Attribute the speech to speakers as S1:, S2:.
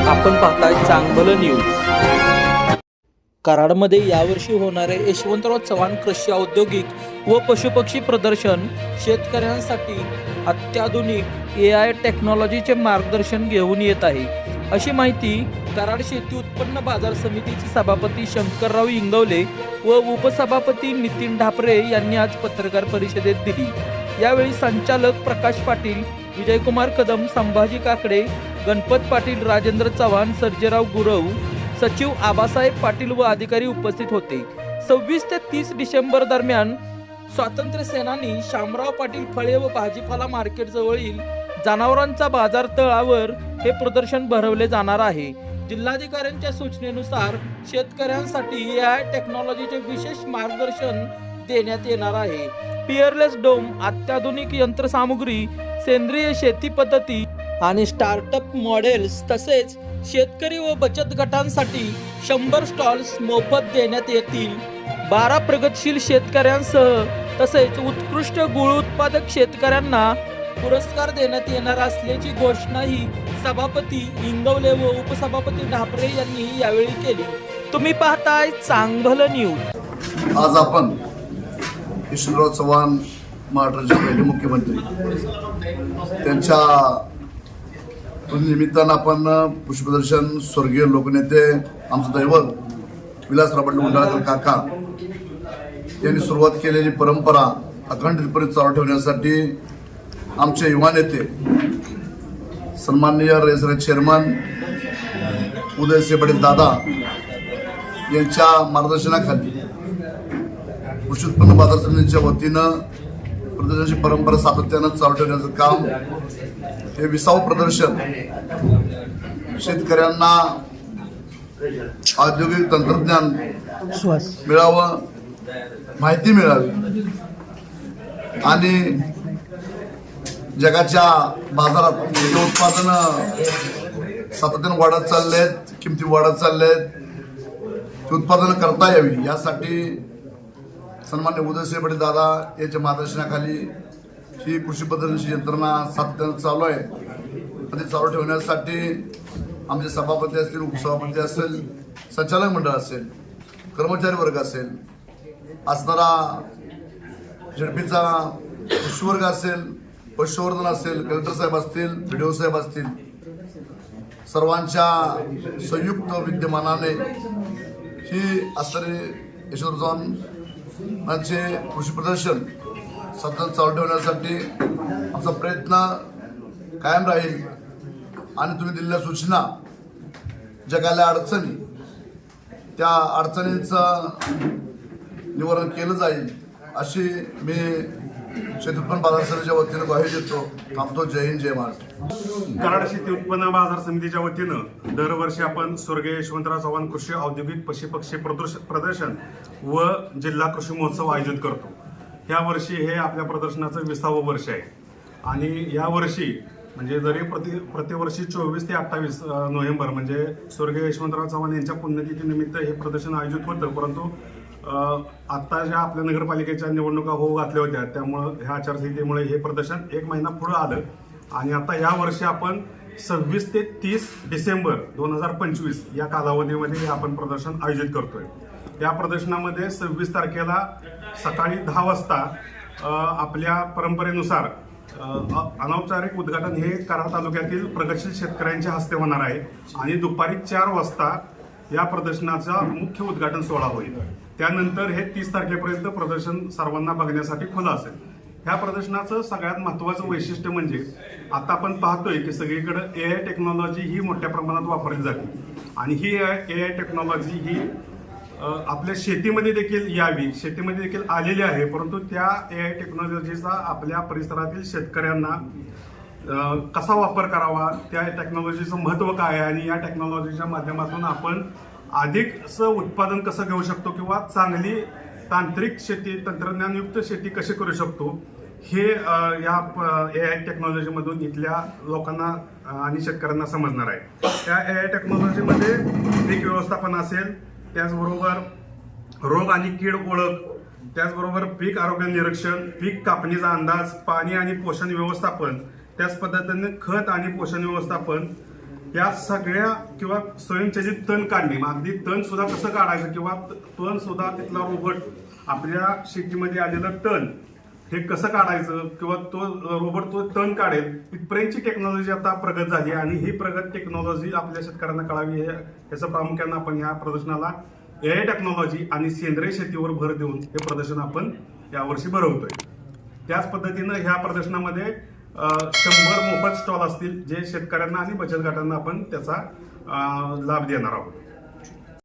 S1: आपण पाहताय चांगलं न्यूज. कराडमध्ये यावर्षी होणारे यशवंतराव चव्हाण कृषी औद्योगिक व पशुपक्षी प्रदर्शन शेतकऱ्यांसाठी अत्याधुनिक AI टेक्नॉलॉजीचे मार्गदर्शन घेऊन येत आहे, अशी माहिती कराड शेती उत्पन्न बाजार समितीचे सभापती शंकरराव इंगवले व उपसभापती नितीन ढापरे यांनी आज पत्रकार परिषदेत दिली. यावेळी संचालक प्रकाश पाटील, विजयकुमार कदम, संभाजी काकडे, गणपत पाटील, राजेंद्र चव्हाण, सर्जेराव गुरव, सचिव आबासाहेब पाटील व अधिकारी उपस्थित होते. 26 ते 30 डिसेंबर दरम्यान स्वातंत्र्य सेनानी शामराव पाटील फळे व भाजीपाला मार्केट जवळील जनावरांचा बाजार तळावर हे प्रदर्शन भरवले जाणार आहे. जिल्हाधिकाऱ्यांच्या सूचनेनुसार शेतकऱ्यांसाठी AI टेक्नॉलॉजीचे विशेष मार्गदर्शन देण्यात येणार आहे. पिअरलेस डोम, अत्याधुनिक यंत्रसामुग्री, सेंद्रिय शेती पद्धती आणि स्टार्टअप मॉडेल्स तसेच शेतकरी व बचत गटांसाठी 100 स्टॉल्स मोफत देण्यात येतील. 12 प्रगतशील शेतकऱ्यांसह तसेच उत्कृष्ट गूळ उत्पादक शेतकऱ्यांना पुरस्कार देण्यात येणार असल्याची घोषणाही सभापती इंगवले व उपसभापती ढापरे यांनी यावेळी केली. तुम्ही पाहताय चांगलं न्यूज.
S2: आज आपण यशवंतराव चव्हाण महाराष्ट्राचे पहिले मुख्यमंत्री त्यांच्या निमित्तानं आपण पुष्पप्रदर्शन स्वर्गीय लोकनेते आमचं दैवत विलासराव पाटील गुंडाळकर काका यांनी सुरुवात केलेली परंपरा अखंडितपणे चालू ठेवण्यासाठी आमचे युवा नेते सन्माननीय रेसर चेअरमन उदयसिंह पाटील दादा यांच्या मार्गदर्शनाखाली कृषी उत्पन्न बाजार समितीच्या वतीनं प्रदर्शनाची परंपरा सातत्यानं चालू ठेवण्याचं काम हे 20वे प्रदर्शन शेतकऱ्यांना औद्योगिक तंत्रज्ञान मिळावं, माहिती मिळावी आणि जगाच्या बाजारात जे उत्पादन सातत्यानं वाढत चालले आहेत, किमती वाढत चालल्या आहेत, ती उत्पादनं करता यावी यासाठी सन्मान्य उदयसिंह पाटील दादा यांच्या मार्गदर्शनाखाली ही कृषी प्रदर्शनाची यंत्रणा सातत्यानं चालू आहे. आणि चालू ठेवण्यासाठी आमचे सभापती असतील, उपसभापती असेल, संचालक मंडळ असेल, कर्मचारी वर्ग असेल, असणारा झडपीचा कृषी वर्ग असेल, पशुवर्धन असेल, कलेक्टर साहेब असतील, BDO साहेब असतील, सर्वांच्या संयुक्त विद्यमानाने ही असणारे यशवंतराव चव्हाणांचे कृषी प्रदर्शन सतत चालू ठेवण्यासाठी आमचा प्रयत्न कायम राहील. आणि तुम्ही दिलेल्या सूचना, जगाला अडचणी, त्या अडचणींचं निवारण केलं जाईल अशी मी शेती उत्पन्न बाजार समितीच्या वतीनं ग्वाही देतो. थांबतो. जय हिंद, जय महाराष्ट्र.
S3: कराड शेती उत्पन्न बाजार समितीच्या वतीनं दरवर्षी आपण स्वर्गीय यशवंतराव चव्हाण कृषी औद्योगिक पशुपक्षी प्रदर्शन व जिल्हा कृषी महोत्सव आयोजित करतो. या वर्षी हे आपल्या प्रदर्शनाचं 20वे वर्ष आहे. आणि या वर्षी म्हणजे जरी प्रतिवर्षी 24 ते 28 नोव्हेंबर म्हणजे स्वर्गीय यशवंतराव चव्हाण यांच्या पुण्यतिथीनिमित्त हे प्रदर्शन आयोजित होतं, परंतु आता ज्या आपल्या नगरपालिकेच्या निवडणुका होऊ घातल्या होत्या त्यामुळं ह्या आचारसंहितेमुळे हे प्रदर्शन 1 महिना पुढे आलं. आणि आता या वर्षी आपण 26 ते 30 डिसेंबर 2025 या कालावधीमध्ये हे आपण प्रदर्शन आयोजित करतोय. या प्रदर्शनामध्ये 26 तारखेला सकाळी 10 वाजता आपल्या परंपरेनुसार अनौपचारिक उद्घाटन हे कराड तालुक्यातील प्रगतशील शेतकऱ्यांच्या हस्ते होणार आहे आणि दुपारी 4 वाजता या प्रदर्शनाचा मुख्य उद्घाटन सोहळा होईल. त्यानंतर हे 30 तारखेपर्यंत प्रदर्शन सर्वांना बघण्यासाठी खुलं असेल. ह्या प्रदर्शनाचं सगळ्यात महत्त्वाचं वैशिष्ट्य म्हणजे आता आपण पाहतोय की सगळीकडे AI टेक्नॉलॉजी ही मोठ्या प्रमाणात वापरली जाते आणि ही AI टेक्नॉलॉजी ही आपल्या शेतीमध्ये देखील यावी, शेतीमध्ये देखील आलेली आहे, परंतु त्या AI टेक्नॉलॉजीचा आपल्या परिसरातील शेतकऱ्यांना कसा वापर करावा, त्या टेक्नॉलॉजीचं महत्त्व काय आहे आणि या टेक्नॉलॉजीच्या माध्यमातून आपण अधिकचं उत्पादन कसं घेऊ शकतो किंवा चांगली तांत्रिक शेती, तंत्रज्ञानयुक्त शेती कशी करू शकतो हे या AI टेक्नॉलॉजीमधून इथल्या लोकांना आणि शेतकऱ्यांना समजणार आहे. त्या AI टेक्नॉलॉजीमध्ये पीक व्यवस्थापन असेल, त्याचबरोबर रोग आणि कीड ओळख, त्याचबरोबर पीक आरोग्य निरीक्षण, पीक कापणीचा अंदाज, पाणी आणि पोषण व्यवस्थापन, त्याच पद्धतीने खत आणि पोषण व्यवस्थापन, या सगळ्या किंवा स्वयंचलित तण काढणे, मग अगदी तण सुद्धा कसं काढायचं किंवा तण सुद्धा तिथला रोबोट आपल्या शेतीमध्ये आलेलं तण हे कसं काढायचं किंवा तो रोबोट तो तण काढेल इथपर्यंतची टेक्नॉलॉजी आता प्रगत झाली आणि ही प्रगत टेक्नॉलॉजी आपल्या शेतकऱ्यांना कळावी याचं प्रामुख्यानं आपण ह्या प्रदर्शनाला AI टेक्नॉलॉजी आणि सेंद्रिय शेतीवर भर देऊन हे प्रदर्शन आपण यावर्षी भरवतोय. त्याच पद्धतीनं ह्या प्रदर्शनामध्ये 100 मोफत स्टॉल असतील जे शेतकऱ्यांना आणि बचत गटांना आपण त्याचा लाभ देणार आहोत.